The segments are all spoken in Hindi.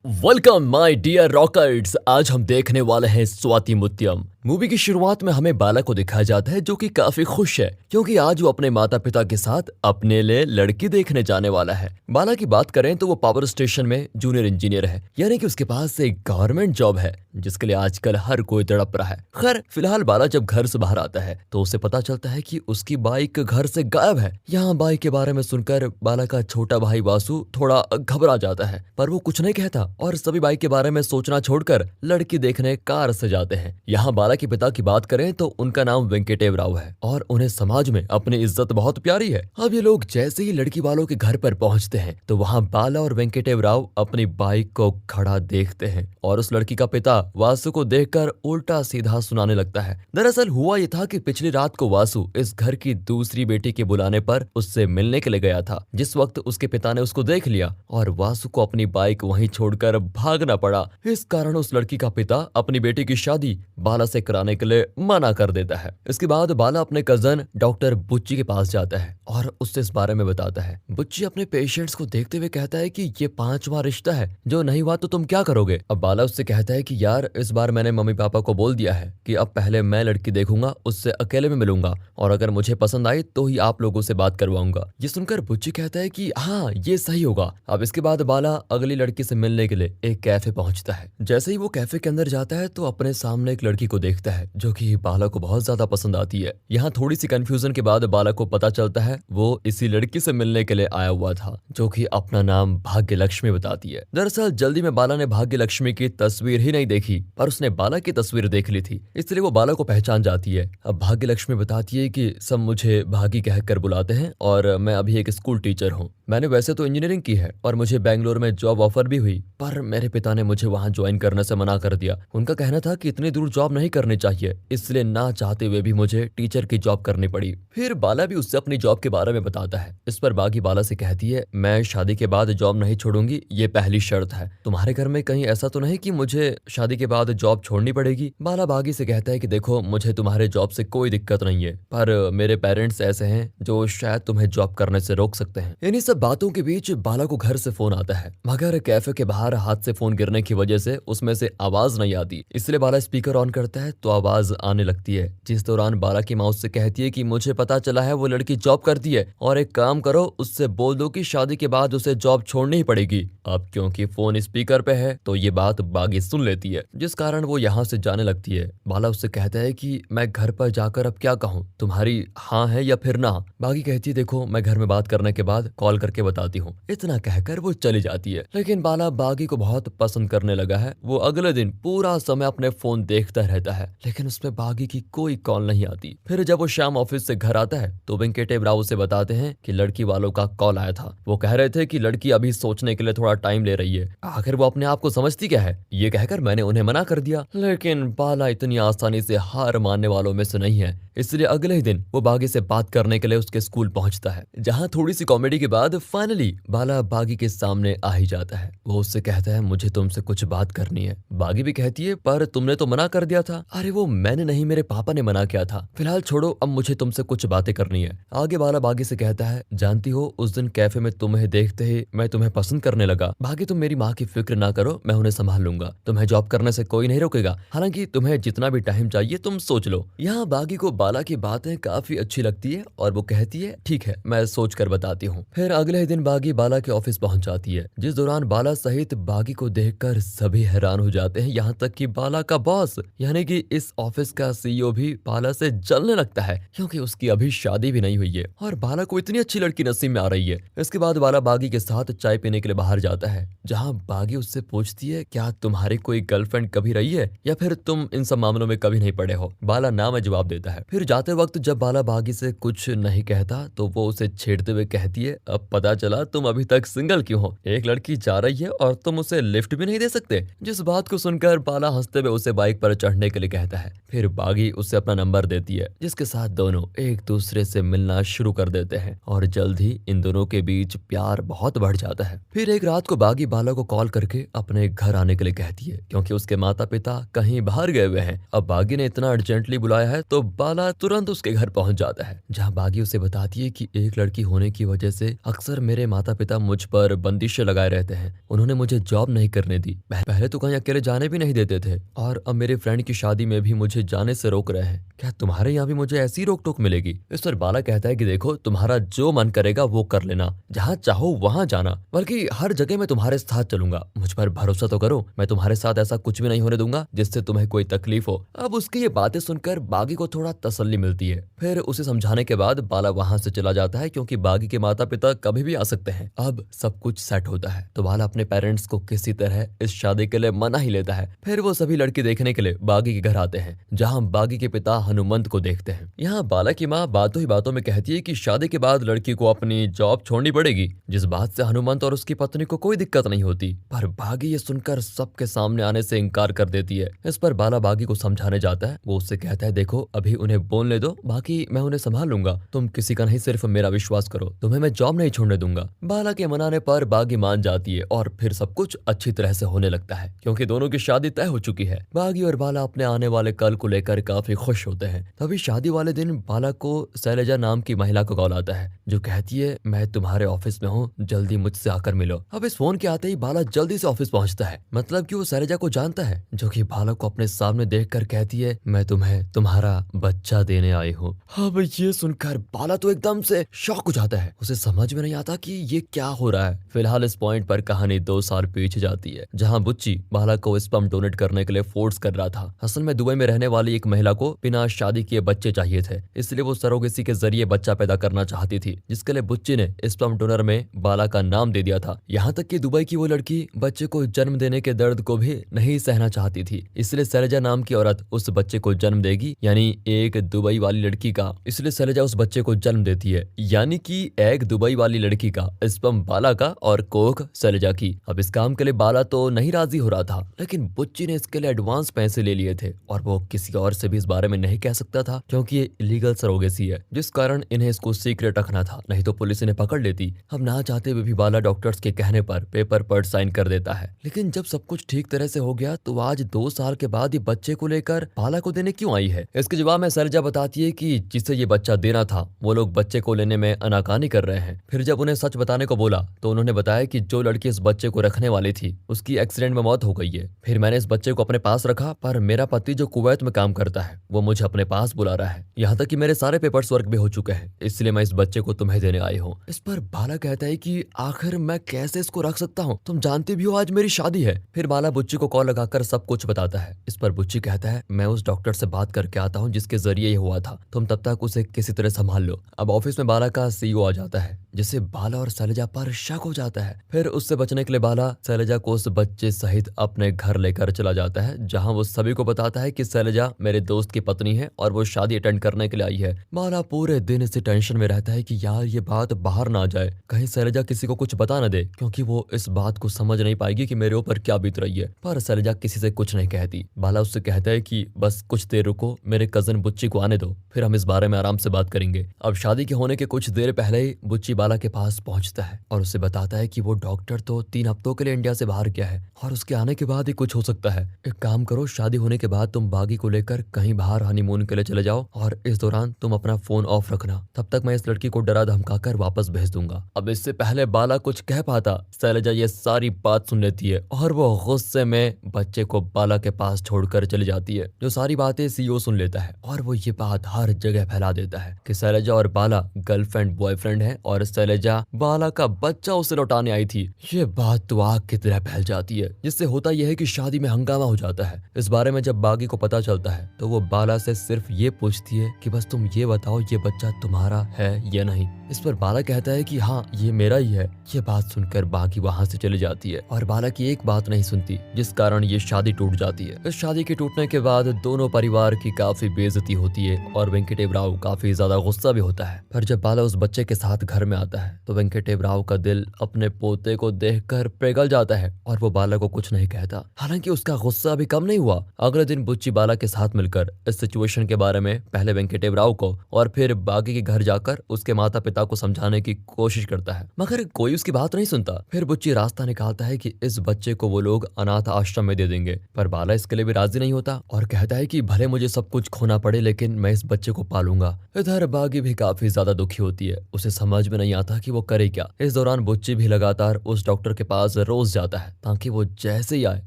Welcome my dear rockers. आज हम देखने वाले हैं स्वाति मुत्यम। मूवी की शुरुआत में हमें बाला को दिखाया जाता है जो कि काफी खुश है क्योंकि आज वो अपने माता पिता के साथ अपने लिए लड़की देखने जाने वाला है। बाला की बात करें तो वो पावर स्टेशन में जूनियर इंजीनियर है, यानी कि उसके पास एक गवर्नमेंट जॉब है जिसके लिए आजकल हर कोई तड़प रहा है। खैर फिलहाल बाला जब घर से बाहर आता है तो उसे पता चलता है कि उसकी बाइक घर से गायब है। यहाँ बाइक के बारे में सुनकर बाला का छोटा भाई वासु थोड़ा घबरा जाता है, पर वो कुछ नहीं कहता और सभी बाइक के बारे में सोचना छोड़कर लड़की देखने कार से जाते हैं। यहाँ बाला के पिता की बात करें तो उनका नाम वेंकटेव राव है और उन्हें समाज में अपनी इज्जत बहुत प्यारी है। अब ये लोग जैसे ही लड़की वालों के घर पर पहुंचते हैं तो वहाँ बाला और वेंकटेव राव अपनी बाइक को खड़ा देखते हैं और उस लड़की का पिता वासु को देखकर उल्टा सीधा सुनाने लगता है। दरअसल हुआ ये था कि पिछली रात को वासु इस घर की दूसरी बेटी के बुलाने पर उससे मिलने के लिए गया था। जिस वक्त उसके पिता ने उसको देख लिया और वासु को अपनी बाइक वहीं छोड़कर भागना पड़ा। इस कारण उस लड़की का पिता अपनी बेटी की शादी बाला से कराने के लिए मना कर देता है। इसके बाद बाला अपने कजन डॉक्टर बुच्ची के पास जाता है और उससे इस बारे में बताता है। बुच्ची अपने पेशेंट्स को देखते हुए कहता है कि ये 5वां रिश्ता है, जो नहीं हुआ तो तुम क्या करोगे। अब बाला उससे कहता है कि यार इस बार मैंने मम्मी पापा को बोल दिया है कि अब पहले मैं लड़की देखूंगा, उससे अकेले में मिलूंगा और अगर मुझे पसंद आई तो ही आप लोगों से बात करवाऊंगा। ये सुनकर बुच्ची कहता है कि हाँ ये सही होगा। अब इसके बाद बाला अगली लड़की से मिलने के लिए एक कैफे पहुंचता है। जैसे ही वो कैफे के अंदर जाता है तो अपने सामने एक लड़की को देखता है जो कि बाला को बहुत ज्यादा पसंद आती है। यहाँ थोड़ी सी कंफ्यूजन के बाद बाला को पता चलता है वो इसी लड़की से मिलने के लिए आया हुआ था जो कि अपना नाम भाग्य लक्ष्मी बताती है। दरअसल जल्दी में बाला ने भाग्य लक्ष्मी की तस्वीर ही नहीं देखी पर उसने बाला की तस्वीर देख ली थी, इसलिए वो बाला को पहचान जाती है। अब भाग्य लक्ष्मी बताती है कि सब मुझे भागी कहकर बुलाते हैं और मैं अभी एक स्कूल टीचर हूँ। मैंने वैसे तो इंजीनियरिंग की है और मुझे बेंगलोर में जॉब ऑफर भी हुई, पर मेरे पिता ने मुझे वहां ज्वाइन करने से मना कर दिया। उनका कहना था कि इतनी दूर जॉब नहीं करनी चाहिए, इसलिए ना चाहते हुए भी मुझे टीचर की जॉब करनी पड़ी। फिर बाला भी उससे अपनी जॉब के बारे में बताता है। इस पर बागी बाला से कहती है मैं शादी के बाद जॉब नहीं छोड़ूंगी, ये पहली शर्त है। तुम्हारे घर में कहीं ऐसा तो नहीं कि मुझे शादी के बाद जॉब छोड़नी पड़ेगी। बाला बागी से कहता है कि देखो मुझे तुम्हारे जॉब से कोई दिक्कत नहीं है, पर मेरे पेरेंट्स ऐसे हैं जो शायद तुम्हें जॉब करने से रोक सकते हैं। इन्हीं सब बातों के बीच बाला को घर से फोन आता है, मगर कैफे के बाहर हाथ से फोन गिरने की वजह से उसमें से आवाज नहीं आती, इसलिए बाला स्पीकर ऑन करता है तो आवाज आने लगती है। जिस दौरान बाला की माँ उससे कहती है कि मुझे पता चला है वो लड़की जॉब करती है और एक काम करो उससे बोल दो कि शादी के बाद उसे जॉब छोड़नी ही पड़ेगी। अब क्योंकि फोन स्पीकर पे है तो ये बात बागी सुन लेती है, जिस कारण वो यहाँ से जाने लगती है। बाला उससे कहता है कि मैं घर पर जाकर अब क्या कहूँ, तुम्हारी हाँ है या फिर ना। बागी कहती है देखो मैं घर में बात करने के बाद कॉल करके बताती हूँ। इतना कहकर वो चली जाती है। लेकिन बाला बागी को बहुत पसंद करने लगा है। वो अगले दिन पूरा समय अपने फोन देखता रहता है लेकिन उसमें बागी की कोई कॉल नहीं आती। फिर जब वो शाम ऑफिस से घर आता है तो वेंकटेव राव उसे बताते हैं कि लड़की वालों का कॉल आया था। वो कह रहे थे कि लड़की अभी सोचने के लिए थोड़ा टाइम ले रही है, आखिर वो अपने आप को समझती क्या है। ये कहकर मैंने उन्हें मना कर दिया, लेकिन बाला इतनी आसानी से हार मानने वालों में से नहीं है, इसलिए अगले ही दिन वो बागी से बात करने के लिए उसके स्कूल पहुंचता है। जहां थोड़ी सी कॉमेडी के बाद फाइनली बाला बागी के सामने आ ही जाता है। वो उससे कहता है मुझे तुमसे कुछ बात करनी है। बागी भी कहती है पर तुमने तो मना कर दिया था। अरे वो मैंने नहीं, मेरे पापा ने मना किया था। फिलहाल छोड़ो, अब मुझे तुमसे कुछ बातें करनी है। आगे बाला बागी से कहता है जानती हो उस दिन कैफे में तुम्हें देखते ही मैं तुम्हें पसंद करने लगा। बागी तुम मेरी माँ की फिक्र ना करो, मैं उन्हें संभाल लूंगा, तुम्हें जॉब करने से कोई नहीं रोकेगा, हालांकि तुम्हें जितना भी टाइम चाहिए तुम सोच लो। यहाँ बागी को बाला की बातें काफी अच्छी लगती है और वो कहती है ठीक है मैं सोच कर बताती हूँ। फिर अगले ही दिन बागी बाला के ऑफिस पहुंच जाती है, जिस दौरान बाला सहित बागी को देखकर सभी हैरान हो जाते हैं, यहाँ तक कि बाला का बॉस यानी कि इस ऑफिस का सीईओ भी बाला से जलने लगता है क्योंकि उसकी अभी शादी भी नहीं हुई है और बाला को इतनी अच्छी लड़की नसीब में आ रही है। इसके बाद बाला बागी के साथ चाय पीने के लिए बाहर जाता है, जहाँ बागी उससे पूछती है क्या तुम्हारी कोई गर्लफ्रेंड कभी रही है या फिर तुम इन सब मामलों में कभी नहीं पड़े हो। बाला ना में जवाब देता है। फिर जाते वक्त जब बाला बागी से कुछ नहीं कहता तो वो उसे छेड़ते हुए कहती है अब पता चला तुम अभी तक सिंगल क्यों हो, एक लड़की जा रही है और तुम उसे लिफ्ट भी नहीं दे सकते। जिस बात को सुनकर बाला हंसते हुए उसे बाइक पर चढ़ने के के लिए कहता है। फिर बागी उसे अपना नंबर देती है, जिसके साथ दोनों एक दूसरे से मिलना शुरू कर देते हैं और जल्द ही इन दोनों के बीच प्यार बहुत बढ़ जाता है। फिर एक रात को बागी बाला को कॉल करके अपने घर आने के लिए कहती है, क्योंकि उसके माता पिता कहीं बाहर गए हुए हैं। अब बागी ने इतना अर्जेंटली बुलाया है तो बाला तुरंत उसके घर पहुंच जाता है, जहां बागी उसे बताती है कि एक लड़की होने की वजह से अक्सर मेरे माता पिता मुझ पर बंदिशें लगाए रहते हैं। उन्होंने मुझे जॉब नहीं करने दी, पहले तो कहीं अकेले जाने भी नहीं देते थे और अब मेरे फ्रेंड की शादी में भी मुझे जाने से रोक रहे हैं। क्या तुम्हारे यहाँ भी मुझे ऐसी रोक टोक मिलेगी? इस पर बाला कहता है कि देखो, तुम्हारा जो मन करेगा वो कर लेना, जहाँ चाहो वहां जाना, बल्कि हर जगह मैं तुम्हारे साथ चलूंगा। मुझ पर भरोसा तो करो, मैं तुम्हारे साथ ऐसा कुछ भी नहीं होने दूंगा जिससे तुम्हें कोई तकलीफ हो। अब उसकी ये बातें सुनकर बागी को थोड़ा तसल्ली मिलती है। फिर उसे समझाने के बाद बाला वहां से चला जाता है, क्योंकि बागी के माता पिता कभी भी आ सकते हैं। अब सब कुछ सेट होता है तो बाला अपने पेरेंट्स को किसी तरह इस शादी के लिए मना ही लेता है। फिर वो सभी लड़की देखने के लिए बागी के घर आते हैं, जहाँ बागी के पिता हनुमंत को देखते हैं। यहाँ बाला की माँ बातों ही बातों में कहती है कि शादी के बाद लड़की को अपनी जॉब छोड़नी पड़ेगी, जिस बात से हनुमंत और उसकी पत्नी को कोई दिक्कत नहीं होती। पर बागी ये सुनकर सबके सामने आने से इनकार कर देती है। इस पर बाला बागी को समझाने जाता है। वो उससे कहता है, देखो अभी उन्हें बोलने दो, बाकी मैं उन्हें संभाल लूंगा, तुम किसी का नहीं सिर्फ मेरा विश्वास करो, तुम्हें मैं जॉब नहीं छोड़ने दूंगा। बाला के मनाने पर बागी मान जाती है और फिर सब कुछ अच्छी तरह से होने लगता है, क्योंकि दोनों की शादी तय हो चुकी है। बागी और बाला अपने आने वाले कल को लेकर काफी खुश होते हैं। तभी शादी वाले दिन बाला को शैलजा नाम की महिला को कॉल आता है, जो कहती है, मैं तुम्हारे ऑफिस में हूँ, जल्दी मुझसे आकर मिलो। अब इस फोन के आते ही बाला जल्दी से ऑफिस पहुंचता है, मतलब कि वो शैलजा को जानता है, जो कि बाला को अपने सामने देखकर कहती है, मैं तुम्हें तुम्हारा बच्चा देने आई हूँ। अब ये सुनकर बाला तो एकदम से शॉक हो जाता है। उसे समझ में नहीं आता कि ये क्या हो रहा है। फिलहाल इस पॉइंट पर कहानी 2 साल पीछे जाती है, जहाँ बुच्ची बाला को स्पर्म डोनेट करने के लिए फोर्स कर रहा था। असल में दुबई में रहने वाली एक महिला को बिना शादी किए बच्चे चाहिए थे, इसलिए वो सरोगेसी के जरिए बच्चा पैदा करना चाहती थी, जिसके लिए बुच्ची ने स्पर्म डोनर में बाला का नाम दे दिया था। यहाँ तक कि दुबई की वो लड़की बच्चे को जन्म देने के दर्द को भी नहीं सहना चाहती थी, इसलिए शैलजा नाम की औरत उस बच्चे को जन्म देगी, यानी एक दुबई वाली लड़की का। इसलिए शैलजा उस बच्चे को जन्म देती है, यानी कि एक दुबई वाली लड़की का, स्पर्म बाला का और कोख शैलजा की। अब इस काम के लिए बाला तो नहीं राजी हो रहा था, लेकिन बुच्ची ने इसके लिए एडवांस पैसे ले लिए थे और वो किसी और से भी इस बारे में नहीं कह सकता था, क्योंकि ये इलीगल सरोगेसी है, जिस कारण इन्हें इसको सीक्रेट रखना था, नहीं तो पुलिस इन्हें पकड़ लेती। अब ना चाहते हुए भी बाला डॉक्टर्स के कहने पर पेपर पर साइन कर देता है। लेकिन जब सब कुछ ठीक तरह से हो गया तो आज 2 साल के बाद ये बच्चे को लेकर बाला को देने क्यों आई है? इसके जवाब में शैलजा बताती है कि जिसे ये बच्चा देना था वो लोग बच्चे को लेने में अनाकानी कर रहे हैं। फिर जब उन्हें सच बताने को बोला तो उन्होंने बताया कि जो लड़की इस बच्चे को रखने वाली थी उसकी एक्सीडेंट में मौत हो गई है। फिर मैंने इस बच्चे को अपने पास रखा, पर मेरा पति जो कुवैत में काम करता है वो मुझे अपने पास बुला रहा है, यहाँ तक कि मेरे सारे पेपर्स वर्क भी हो चुके हैं, इसलिए मैं इस बच्चे को तुम्हें देने आई हूँ। इस पर बाला कहता है कि आखिर मैं कैसे इसको रख सकता हूँ, तुम जानते भी हो आज मेरी शादी है। फिर बाला बुच्ची को कॉल लगाकर सब कुछ बताता है। इस पर बुच्ची कहता है, मैं उस डॉक्टर से बात करके आता हूँ जिसके जरिए ये हुआ था, तुम तब तक उसे किसी तरह संभाल लो। अब ऑफिस में बाला का सीईओ आ जाता है, जिससे बाला और शैलजा पर शक हो जाता है। फिर उससे बचने के लिए बाला शैलजा को उस बच्चे सहित अपने घर लेकर चला जाता है, जहां वो सभी को बताता है कि शैलजा मेरे दोस्त की पत्नी है और वो शादी अटेंड करने के लिए आई है। बाला पूरे दिन इसी टेंशन में रहता है कि यार ये बात बाहर ना आ जाए, कहीं शैलजा किसी को कुछ बता न दे, क्योंकि वो इस बात को समझ नहीं पाएगी कि मेरे ऊपर क्या बीत रही है। पर शैलजा किसी से कुछ नहीं कहती। बाला उससे कहता है कि बस कुछ देर रुको, मेरे कजन बुच्ची को आने दो, फिर हम इस बारे में आराम से बात करेंगे। अब शादी के होने के कुछ देर पहले ही बुच्ची बाला के पास पहुंचता है और उसे बताता है कि वो डॉक्टर तो 3 हफ्तों के लिए इंडिया से बाहर गया है और उसके आने के बाद ही कुछ हो सकता है। एक काम करो, शादी होने के बाद तुम बागी को लेकर कहीं बाहर हनीमून के लिए चले जाओ और इस दौरान तुम अपना फोन ऑफ रखना, तब तक मैं इस लड़की को डरा धमकाकर वापस भेज दूंगा। अब इससे पहले बाला कुछ कह पाता, शैलजा ये सारी बात सुन लेती है और वो गुस्से में बच्चे को बाला के पास छोड़कर चली जाती है। जो सारी बातें सीईओ सुन लेता है और वो ये बात हर जगह फैला देता है कि शैलजा और बाला गर्लफ्रेंड बॉयफ्रेंड है और शैलजा बाला का बच्चा उसे लौटाने आई थी। ये बात तो आग की तरह फैल जाती है, जिससे होता यह है कि शादी में हंगामा हो जाता है। इस बारे में जब बागी को पता चलता है तो वो बाला से सिर्फ ये पूछती है कि बस तुम ये बताओ ये बच्चा तुम्हारा है या नहीं। इस पर बाला कहता है कि हाँ ये मेरा ही है। ये बात सुनकर बागी वहाँ से चली जाती है और बाला की एक बात नहीं सुनती, जिस कारण ये शादी टूट जाती है। इस शादी के टूटने के बाद दोनों परिवार की काफी बेइज्जती होती है और वेंकटेव राव काफी ज्यादा गुस्सा भी होता है। पर जब बाला उस बच्चे के साथ घर में आता है तो वेंकटेव राव का दिल अपने पोते को देखकर पिघल जाता है और वो बाला को कुछ नहीं कहता। हालांकि उसका गुस्सा अभी कम नहीं हुआ। अगले दिन बुच्ची बाला के साथ मिलकर इस सिचुएशन के बारे में पहले वेंकटेव राव को और फिर बागी के घर जाकर उसके माता पिता को समझाने की कोशिश करता है, मगर कोई उसकी बात नहीं सुनता। फिर बुच्ची रास्ता निकालता है कि इस बच्चे को वो लोग अनाथ आश्रम में दे देंगे, पर बाला इसके लिए भी राजी नहीं होता और कहता है कि भले मुझे सब कुछ खोना पड़े लेकिन मैं इस बच्चे को पालूंगा। इधर बागी भी काफी ज्यादा दुखी होती है, उसे समझ में नहीं आता कि वो करे क्या। इस दौरान बुच्ची भी लगातार उस डॉक्टर के पास रोज जाता है ताकि वो जैसे ही आए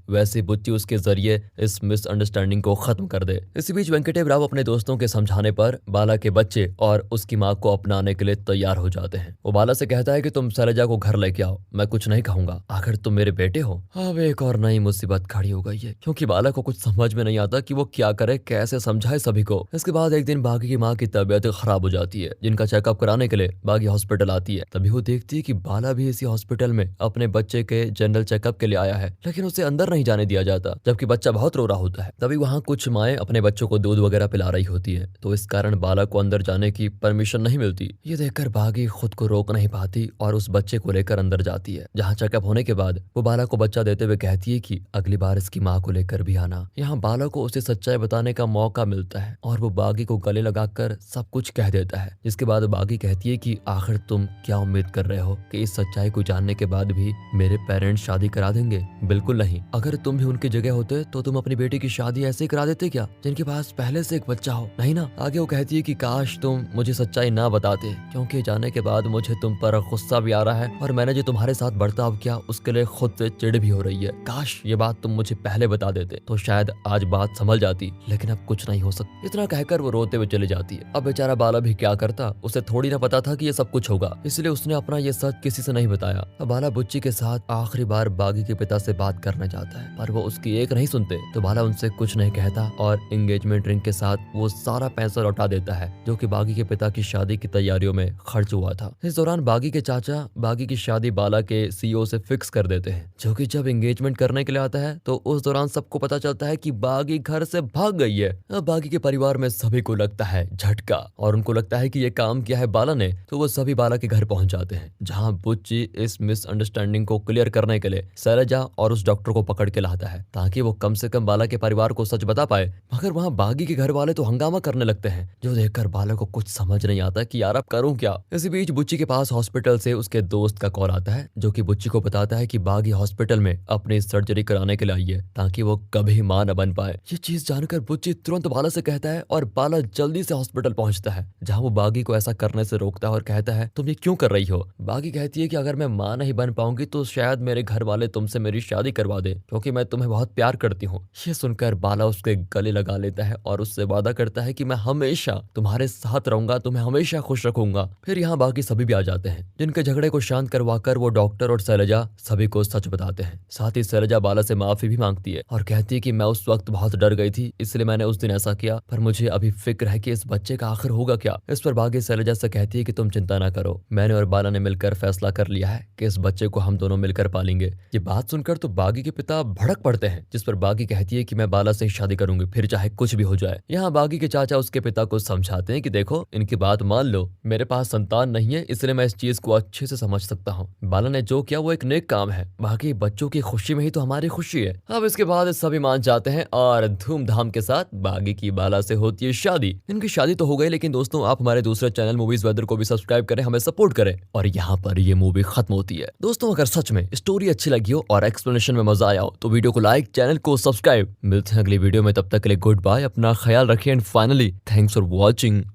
वैसे बुच्ची उसके जरिए इस मिसअंडरस्टैंडिंग को खत्म कर दे। इसी बीच वेंकटेव राव अपने दोस्तों के समझाने पर बाला के बच्चे और उसकी माँ को अपनाने के लिए तैयार हो जाते हैं। वो बाला से कहता है कि तुम शैलजा को घर लेके आओ, मैं कुछ नहीं कहूंगा, आखिर तुम मेरे बेटे हो। अब एक और नई मुसीबत खड़ी हो गई है क्योंकि बाला को कुछ समझ में नहीं आता कि वो क्या करे, कैसे समझाए सभी को। इसके बाद एक दिन बागी की माँ की तबीयत खराब हो जाती है, जिनका चेकअप कराने के लिए बागी हॉस्पिटल आती है। तभी वो देखती है कि बाला भी इसी हॉस्पिटल में अपने बच्चे के जनरल चेकअप के लिए आया है, लेकिन उसे अंदर नहीं जाने दिया जाता जबकि बच्चा बहुत रो रहा होता है। तभी वहाँ कुछ माएं अपने बच्चों को दूध वगैरह पिला रही होती है, तो इस कारण बाला को अंदर जाने की परमिशन नहीं मिलती। ये देखकर बागी खुद को रोक नहीं पाती और उस बच्चे को लेकर अंदर जाती है, जहाँ चेकअप होने के बाद वो बाला को बच्चा देते हुए कहती है कि अगली बार इसकी माँ को लेकर भी आना। यहाँ बाला को उसे सच्चाई बताने का मौका मिलता है और वो बागी को गले लगाकर सब कुछ कह देता है, जिसके बाद बागी कहती है कि आखिर तुम क्या उम्मीद कर रहे हो कि इस सच्चाई को जानने के बाद भी मेरे पेरेंट्स शादी करा देंगे? बिल्कुल नहीं। अगर तुम भी उनकी जगह होते तो तुम अपनी बेटी की शादी ऐसे ही करा देते क्या, जिनके पास पहले से एक बच्चा हो? नहीं ना। आगे वो कहती है कि काश तुम मुझे सच्चाई ना बताते, क्योंकि जाने के बाद मुझे तुम पर गुस्सा भी आ रहा है और मैंने जो तुम्हारे साथ बर्ताव किया उसके लिए खुद से चिढ़ भी हो रही है। काश ये बात तुम मुझे पहले बता देते तो शायद आज बात संभल जाती, लेकिन अब कुछ नहीं हो सकता। इतना कहकर वो रोते हुए चली जाती है। अब बेचारा बाला भी क्या करता, उसे थोड़ी ना पता था कि ये सब कुछ होगा, इसलिए उसने अपना ये सच किसी से नहीं बताया। अब बाला बुच्ची के साथ आखिरी बार बागी के पिता से बात करना चाहता है, पर वो उसकी एक नहीं सुनते, तो बाला उनसे कुछ नहीं कहता और एंगेजमेंट रिंग के साथ वो सारा पैसा लौटा देता है जो कि बागी के पिता की शादी की तैयारियों में खर्च हुआ था। इस दौरान बागी के चाचा बागी की शादी बाला के सीईओ से फिक्स कर देते हैं, जो कि जब एंगेजमेंट करने के लिए आता है तो उस दौरान सबको पता चलता है कि बागी घर से भाग गई है। अब बागी के परिवार में सभी को लगता है झटका और उनको लगता है कि ये काम किया है बाला ने, तो वो सभी बाला के घर पहुंच जाते हैं, जहां बुच्ची इस मिसअंडरस्टैंडिंग को क्लियर करने के लिए शैलजा और उस डॉक्टर को पकड़ के लाता है ताकि वो कम से कम बाला के परिवार को सच बता पाए। मगर वहाँ बागी के घर वाले तो हंगामा करने लगते हैं, जो देखकर बाला को कुछ समझ नहीं आता कि यार अब करूं क्या। इसी बीच बुच्ची के पास हॉस्पिटल से उसके दोस्त का कॉल आता है, जो कि बुच्ची को बताता है कि बागी हॉस्पिटल में अपनी सर्जरी कराने के लिए आई है ताकि वो कभी मां न बन पाए। ये चीज जानकर बुच्ची तुरंत बाला से कहता है और बाला जल्दी से हॉस्पिटल पहुंचता है, जहां वो बागी को ऐसा करने से रोकता है और कहता है तुम ये क्यों कर रही हो। बागी कहती है कि अगर मैं मां नहीं बन पाऊंगी तो शायद मेरे घर वाले तुमसे मेरी शादी करवा दे, क्योंकि मैं तुम्हें बहुत प्यार करती हूँ। ये सुनकर बाला उसके गले लगा लेता है और उससे वादा करता है कि मैं हमेशा तुम्हारे साथ रहूंगा, तुम्हें हमेशा खुश रखूंगा। फिर यहाँ बाकी सभी भी आ जाते हैं, जिनके झगड़े को शांत करवाकर वो डॉक्टर और शैलजा सभी को सच बताते हैं। साथ ही शैलजा बाला से माफी भी मांगती है और कहती है कि मैं उस वक्त बहुत डर गई थी, इसलिए मैंने उस दिन ऐसा किया, पर मुझे अभी फिक्र है कि इस बच्चे का आखिर होगा क्या। इस पर बागी शैलजा से कहती है कि तुम चिंता ना करो, मैंने और बाला ने मिलकर फैसला कर लिया है कि इस बच्चे को हम दोनों मिलकर पालेंगे। ये बात सुनकर तो बागी के पिता भड़क पड़ते हैं, जिस पर बागी कहती है कि मैं बाला से ही शादी करूंगी, फिर चाहे कुछ भी हो जाए। यहाँ बागी के चाचा उसके पिता को समझाते हैं कि देखो इनकी बात मान लो, मेरे पास संतान नहीं है इसलिए मैं इस चीज को अच्छे से समझ सकता हूँ। बाला ने जो किया वो एक नेक काम है, बाकी बच्चों की खुशी में ही तो हमारी खुशी है। अब इसके बाद सभी मान जाते हैं और धूमधाम के साथ बागी की बाला से होती है शादी। इनकी शादी तो हो गई, लेकिन दोस्तों आप हमारे दूसरे चैनल मूवीज वेदर को भी सब्सक्राइब करें, हमें सपोर्ट करें। और यहाँ पर ये मूवी खत्म होती है। दोस्तों अगर सच में स्टोरी अच्छी लगी हो और एक्सप्लेनेशन में मजा आया हो तो वीडियो को लाइक, चैनल को सब्सक्राइब। मिलते हैं अगली वीडियो में, तब तक के लिए गुड बाय, अपना ख्याल रखिए and finally thanks for watching.